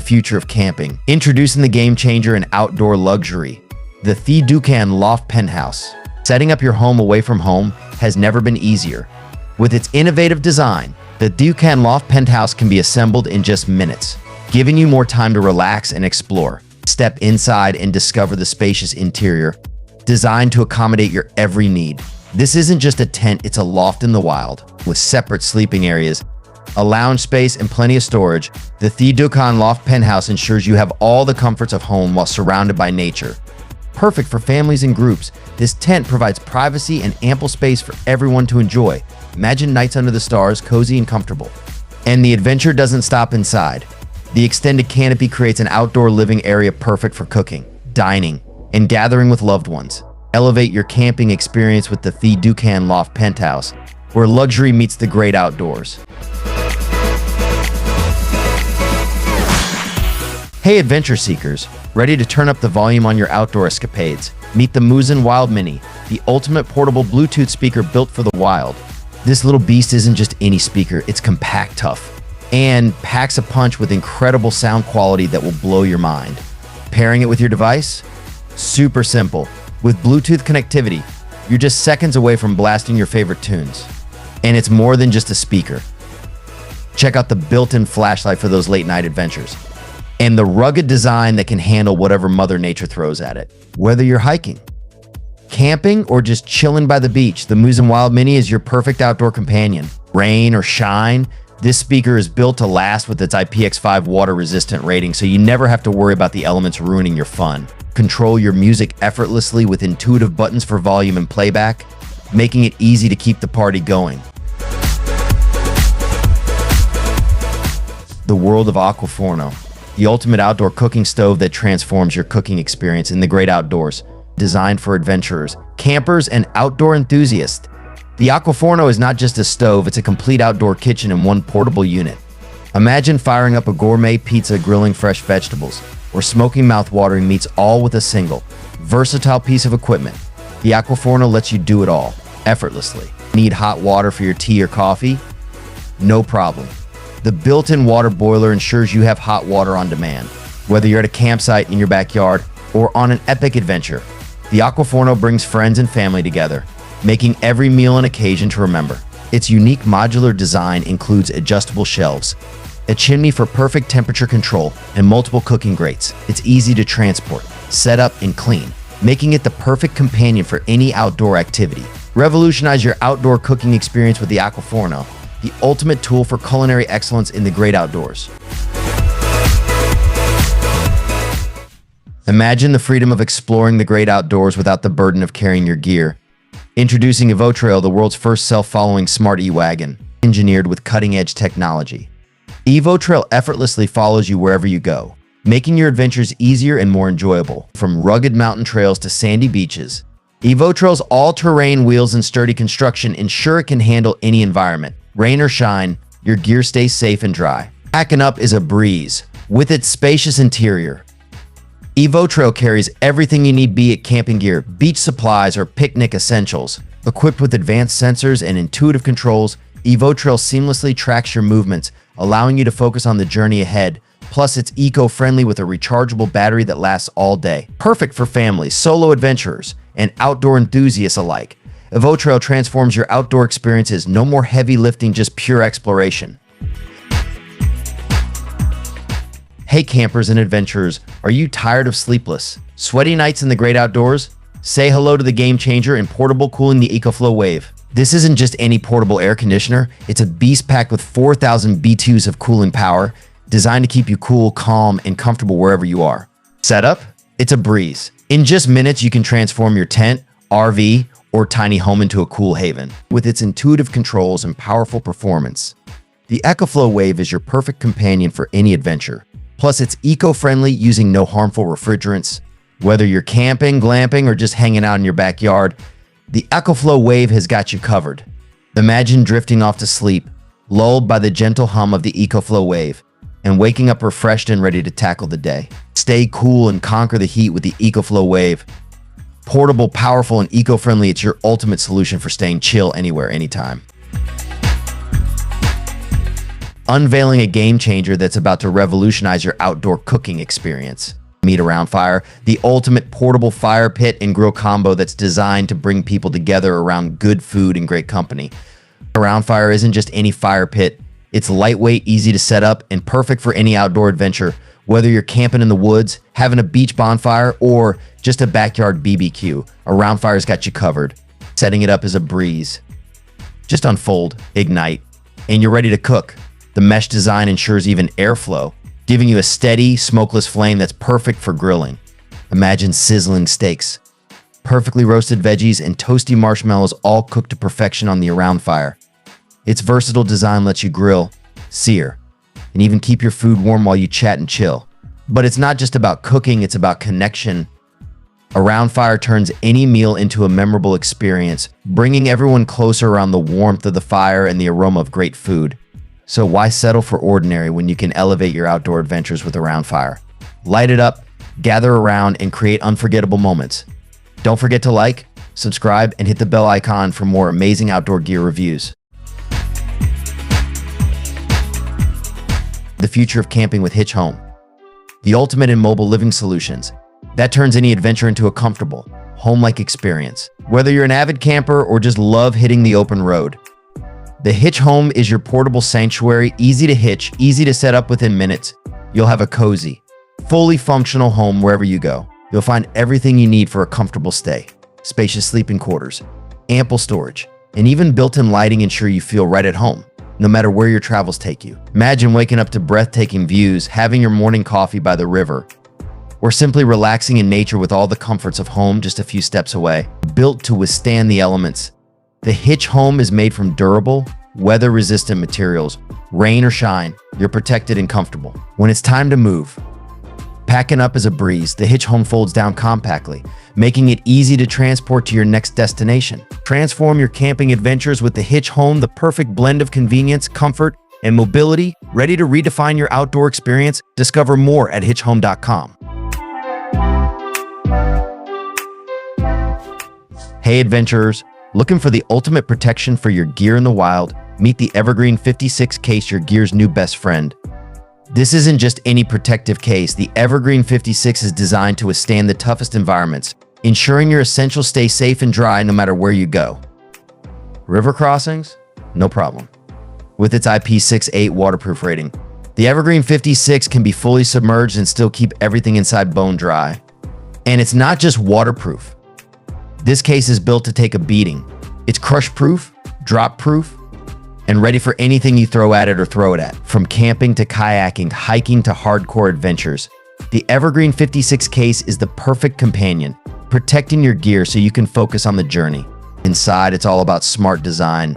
future of camping. Introducing the game changer in outdoor luxury, the THEDOOKAN Loft Penthouse. Setting up your home away from home has never been easier. With its innovative design, the THEDOOKAN Loft Penthouse can be assembled in just minutes, giving you more time to relax and explore. Step inside and discover the spacious interior, designed to accommodate your every need. This isn't just a tent, it's a loft in the wild, with separate sleeping areas, a lounge space, and plenty of storage. The THEDOOKAN Loft Penthouse ensures you have all the comforts of home while surrounded by nature. Perfect for families and groups, this tent provides privacy and ample space for everyone to enjoy. Imagine nights under the stars, cozy and comfortable. And the adventure doesn't stop inside. The extended canopy creates an outdoor living area perfect for cooking, dining, and gathering with loved ones. Elevate your camping experience with the THEDOOKAN Loft Penthouse, where luxury meets the great outdoors. Hey adventure seekers, ready to turn up the volume on your outdoor escapades? Meet the MUZEN Wild Mini, the ultimate portable Bluetooth speaker built for the wild. This little beast isn't just any speaker, it's compact tough, and packs a punch with incredible sound quality that will blow your mind. Pairing it with your device? Super simple. With Bluetooth connectivity, you're just seconds away from blasting your favorite tunes. And it's more than just a speaker. Check out the built-in flashlight for those late-night adventures, and the rugged design that can handle whatever Mother Nature throws at it. Whether you're hiking, camping, or just chilling by the beach, the MUZEN Wild Mini is your perfect outdoor companion. Rain or shine, this speaker is built to last with its IPX5 water-resistant rating, so you never have to worry about the elements ruining your fun. Control your music effortlessly with intuitive buttons for volume and playback, making it easy to keep the party going. The world of AQUAFORNO, the ultimate outdoor cooking stove that transforms your cooking experience in the great outdoors. Designed for adventurers, campers, and outdoor enthusiasts, the AQUAFORNO is not just a stove, it's a complete outdoor kitchen in one portable unit. Imagine firing up a gourmet pizza, grilling fresh vegetables, or smoking mouth-watering meats, all with a single, versatile piece of equipment. The AQUAFORNO lets you do it all, effortlessly. Need hot water for your tea or coffee? No problem. The built-in water boiler ensures you have hot water on demand. Whether you're at a campsite in your backyard or on an epic adventure, the AQUAFORNO brings friends and family together, making every meal an occasion to remember. Its unique modular design includes adjustable shelves, a chimney for perfect temperature control, and multiple cooking grates. It's easy to transport, set up, and clean, making it the perfect companion for any outdoor activity. Revolutionize your outdoor cooking experience with the AQUAFORNO, the ultimate tool for culinary excellence in the great outdoors. Imagine the freedom of exploring the great outdoors without the burden of carrying your gear. Introducing EVOTRAIL, the world's first self-following smart e-wagon, engineered with cutting-edge technology. EVOTRAIL effortlessly follows you wherever you go, making your adventures easier and more enjoyable. From rugged mountain trails to sandy beaches, EVOTRAIL's all-terrain wheels and sturdy construction ensure it can handle any environment. Rain or shine, your gear stays safe and dry. Packing up is a breeze. With its spacious interior, EVOTRAIL carries everything you need, be it camping gear, beach supplies, or picnic essentials. Equipped with advanced sensors and intuitive controls, EVOTRAIL seamlessly tracks your movements, allowing you to focus on the journey ahead. Plus, it's eco-friendly with a rechargeable battery that lasts all day. Perfect for families, solo adventurers, and outdoor enthusiasts alike. EVOTRAIL transforms your outdoor experiences. No more heavy lifting, just pure exploration. Hey campers and adventurers, are you tired of sleepless, sweaty nights in the great outdoors? Say hello to the game changer in portable cooling, the ECOFLOW Wave. This isn't just any portable air conditioner, it's a beast packed with 4,000 BTUs of cooling power, designed to keep you cool, calm, and comfortable wherever you are. Setup? It's a breeze. In just minutes, you can transform your tent, RV, or tiny home into a cool haven. With its intuitive controls and powerful performance, the ECOFLOW Wave is your perfect companion for any adventure. Plus, it's eco-friendly, using no harmful refrigerants. Whether you're camping, glamping, or just hanging out in your backyard, the ECOFLOW Wave has got you covered. Imagine drifting off to sleep, lulled by the gentle hum of the ECOFLOW Wave, and waking up refreshed and ready to tackle the day. Stay cool and conquer the heat with the ECOFLOW Wave. Portable, powerful, and eco-friendly, it's your ultimate solution for staying chill anywhere, anytime. unveiling a game changer that's about to revolutionize your outdoor cooking experience. Meet AROUNDFIRE, the ultimate portable fire pit and grill combo that's designed to bring people together around good food and great company. AROUNDFIRE isn't just any fire pit. It's lightweight, easy to set up, and perfect for any outdoor adventure. Whether you're camping in the woods, having a beach bonfire, or just a backyard BBQ, AROUNDFIRE's got you covered. Setting it up is a breeze. Just unfold, ignite, and you're ready to cook. The mesh design ensures even airflow, giving you a steady, smokeless flame that's perfect for grilling. Imagine sizzling steaks, perfectly roasted veggies, and toasty marshmallows all cooked to perfection on the AROUNDFIRE. Its versatile design lets you grill, sear, and even keep your food warm while you chat and chill. But it's not just about cooking, it's about connection. AROUNDFIRE turns any meal into a memorable experience, bringing everyone closer around the warmth of the fire and the aroma of great food. So why settle for ordinary when you can elevate your outdoor adventures with AROUNDFIRE? Light it up, gather around, and create unforgettable moments. Don't forget to like, subscribe, and hit the bell icon for more amazing outdoor gear reviews. The future of camping with HITCH-HOME, the ultimate in mobile living solutions that turns any adventure into a comfortable, home-like experience. Whether you're an avid camper or just love hitting the open road, the HITCH-HOME is your portable sanctuary, easy to hitch, easy to set up within minutes. You'll have a cozy, fully functional home wherever you go. You'll find everything you need for a comfortable stay. Spacious sleeping quarters, ample storage, and even built-in lighting ensure you feel right at home, no matter where your travels take you. Imagine waking up to breathtaking views, having your morning coffee by the river, or simply relaxing in nature with all the comforts of home just a few steps away. Built to withstand the elements, the HITCH-HOME is made from durable, weather-resistant materials. Rain or shine, you're protected and comfortable. When it's time to move, packing up is a breeze. The HITCH-HOME folds down compactly, making it easy to transport to your next destination. Transform your camping adventures with the HITCH-HOME, the perfect blend of convenience, comfort, and mobility, ready to redefine your outdoor experience. Discover more at HITCHHOME.com. Hey adventurers, looking for the ultimate protection for your gear in the wild? Meet the EVERGREEN 56 case, your gear's new best friend. This isn't just any protective case. The EVERGREEN 56 is designed to withstand the toughest environments, ensuring your essentials stay safe and dry no matter where you go. River crossings? No problem. With its IP68 waterproof rating, the EVERGREEN 56 can be fully submerged and still keep everything inside bone dry. And it's not just waterproof. This case is built to take a beating. It's crush-proof, drop-proof, and ready for anything you throw at it or throw it at. From camping to kayaking, hiking to hardcore adventures, the EVERGREEN 56 case is the perfect companion, protecting your gear so you can focus on the journey. Inside, it's all about smart design.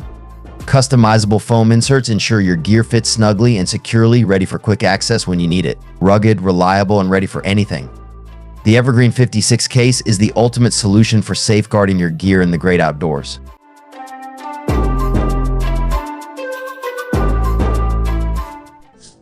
Customizable foam inserts ensure your gear fits snugly and securely, ready for quick access when you need it. Rugged, reliable, and ready for anything. The EVERGREEN 56 case is the ultimate solution for safeguarding your gear in the great outdoors.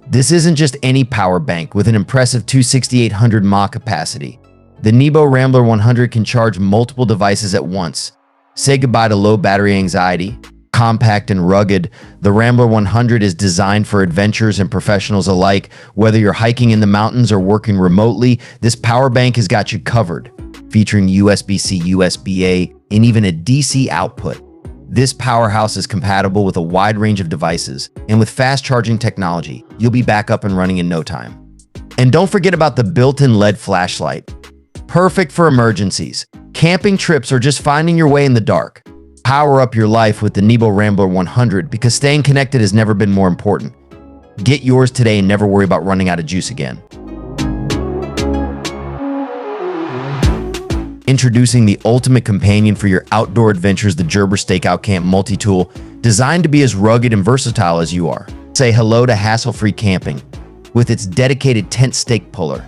This isn't just any power bank. With an impressive 2,600 mAh capacity, the NEBO RAMBLER 100 can charge multiple devices at once. Say goodbye to low battery anxiety. Compact and rugged, the RAMBLER 100 is designed for adventurers and professionals alike. Whether you're hiking in the mountains or working remotely, this power bank has got you covered. Featuring USB-C, USB-A, and even a DC output, this powerhouse is compatible with a wide range of devices, and with fast charging technology, you'll be back up and running in no time. And don't forget about the built-in LED flashlight. Perfect for emergencies, camping trips, or just finding your way in the dark. Power up your life with the NEBO RAMBLER 100 because staying connected has never been more important. Get yours today and never worry about running out of juice again. Introducing the ultimate companion for your outdoor adventures, the GERBER Stakeout Camp Multi-Tool, designed to be as rugged and versatile as you are. Say hello to hassle-free camping with its dedicated tent stake puller.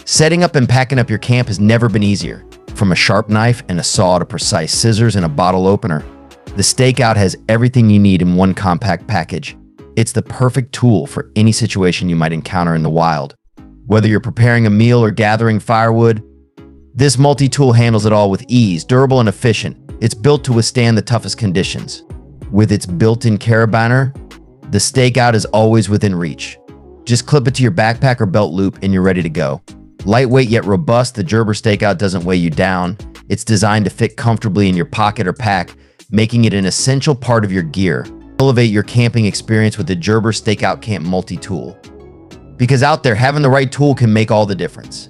Setting up and packing up your camp has never been easier. From a sharp knife and a saw to precise scissors and a bottle opener, the Stakeout has everything you need in one compact package. It's the perfect tool for any situation you might encounter in the wild. Whether you're preparing a meal or gathering firewood, this multi-tool handles it all with ease. Durable and efficient, it's built to withstand the toughest conditions. With its built-in carabiner, The stakeout is always within reach. Just clip it to your backpack or belt loop and you're ready to go. Lightweight yet robust, the Gerber stakeout doesn't weigh you down. It's designed to fit comfortably in your pocket or pack, making it an essential part of your gear. Elevate your camping experience with the Gerber Stakeout Camp Multi-Tool. Because out there, having the right tool can make all the difference.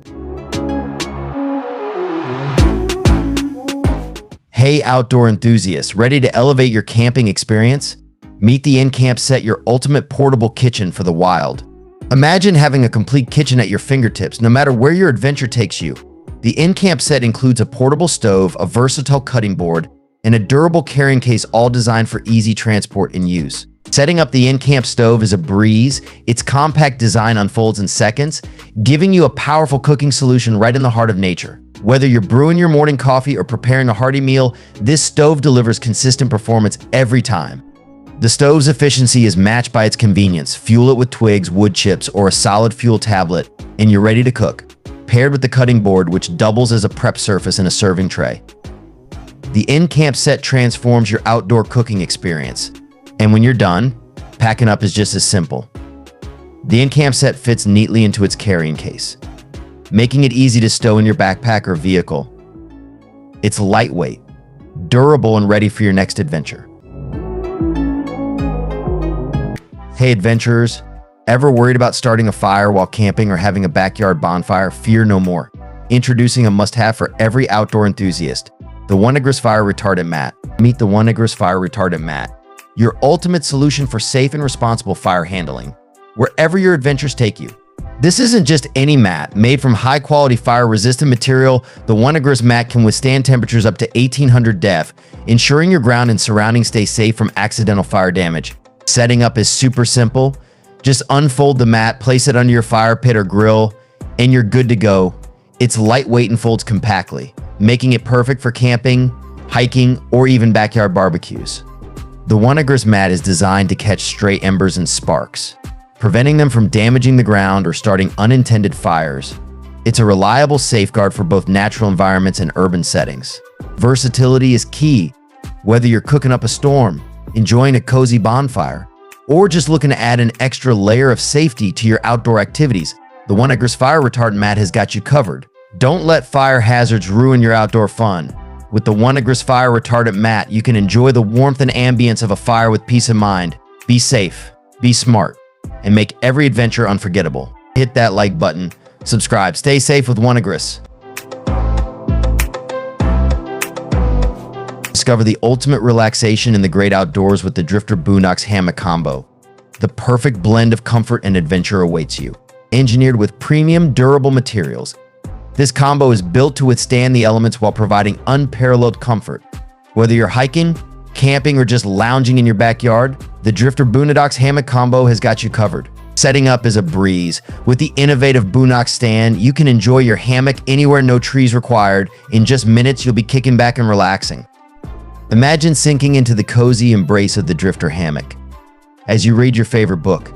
Hey outdoor enthusiasts, ready to elevate your camping experience? Meet the NCAMP Set, your ultimate portable kitchen for the wild. Imagine having a complete kitchen at your fingertips, no matter where your adventure takes you. The NCAMP Set includes a portable stove, a versatile cutting board, and a durable carrying case, all designed for easy transport and use. Setting up the NCAMP stove is a breeze. Its compact design unfolds in seconds, giving you a powerful cooking solution right in the heart of nature. Whether you're brewing your morning coffee or preparing a hearty meal, this stove delivers consistent performance every time. The stove's efficiency is matched by its convenience. Fuel it with twigs, wood chips, or a solid fuel tablet, and you're ready to cook. Paired with the cutting board, which doubles as a prep surface and a serving tray. The NCAMP Set transforms your outdoor cooking experience. And when you're done, packing up is just as simple. The NCAMP Set fits neatly into its carrying case, making it easy to stow in your backpack or vehicle. It's lightweight, durable, and ready for your next adventure. Hey adventurers, ever worried about starting a fire while camping or having a backyard bonfire? Fear no more. Introducing a must-have for every outdoor enthusiast, the BOONEDOX Fire-Retardant Mat. Meet the BOONEDOX Fire-Retardant Mat, your ultimate solution for safe and responsible fire handling, wherever your adventures take you. This isn't just any mat. Made from high-quality fire-resistant material, the BOONEDOX mat can withstand temperatures up to 1800 def, ensuring your ground and surroundings stay safe from accidental fire damage. Setting up is super simple. Just unfold the mat, place it under your fire pit or grill, and you're good to go. It's lightweight and folds compactly, making it perfect for camping, hiking, or even backyard barbecues. The BOONEDOX mat is designed to catch stray embers and sparks, preventing them from damaging the ground or starting unintended fires. It's a reliable safeguard for both natural environments and urban settings. Versatility is key, whether you're cooking up a storm, enjoying a cozy bonfire, or just looking to add an extra layer of safety to your outdoor activities. The BOONEDOX Fire-Retardant Mat has got you covered. Don't let fire hazards ruin your outdoor fun. With the BOONEDOX Fire-Retardant Mat, you can enjoy the warmth and ambience of a fire with peace of mind. Be safe, be smart, and make every adventure unforgettable. Hit that like button, subscribe, stay safe with BOONEDOX. Discover the ultimate relaxation in the great outdoors with the Drifter BOONEDOX Hammock Combo. The perfect blend of comfort and adventure awaits you. Engineered with premium, durable materials, this combo is built to withstand the elements while providing unparalleled comfort. Whether you're hiking, camping, or just lounging in your backyard, the Drifter BOONEDOX Hammock Combo has got you covered. Setting up is a breeze. With the innovative BOONEDOX stand, you can enjoy your hammock anywhere, no trees required. In just minutes, you'll be kicking back and relaxing. Imagine sinking into the cozy embrace of the Drifter hammock. As you read your favorite book,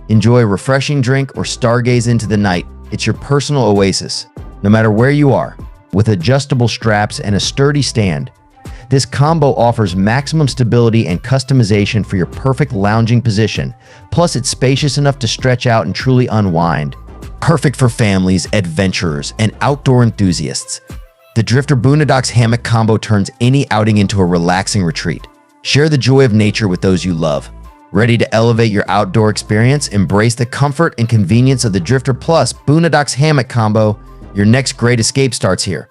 enjoy a refreshing drink, or stargaze into the night, it's your personal oasis. No matter where you are, with adjustable straps and a sturdy stand, this combo offers maximum stability and customization for your perfect lounging position. Plus, it's spacious enough to stretch out and truly unwind. Perfect for families, adventurers, and outdoor enthusiasts. The Drifter BOONEDOX Hammock Combo turns any outing into a relaxing retreat. Share the joy of nature with those you love. Ready to elevate your outdoor experience? Embrace the comfort and convenience of the Drifter Plus BOONEDOX Hammock Combo. Your next great escape starts here.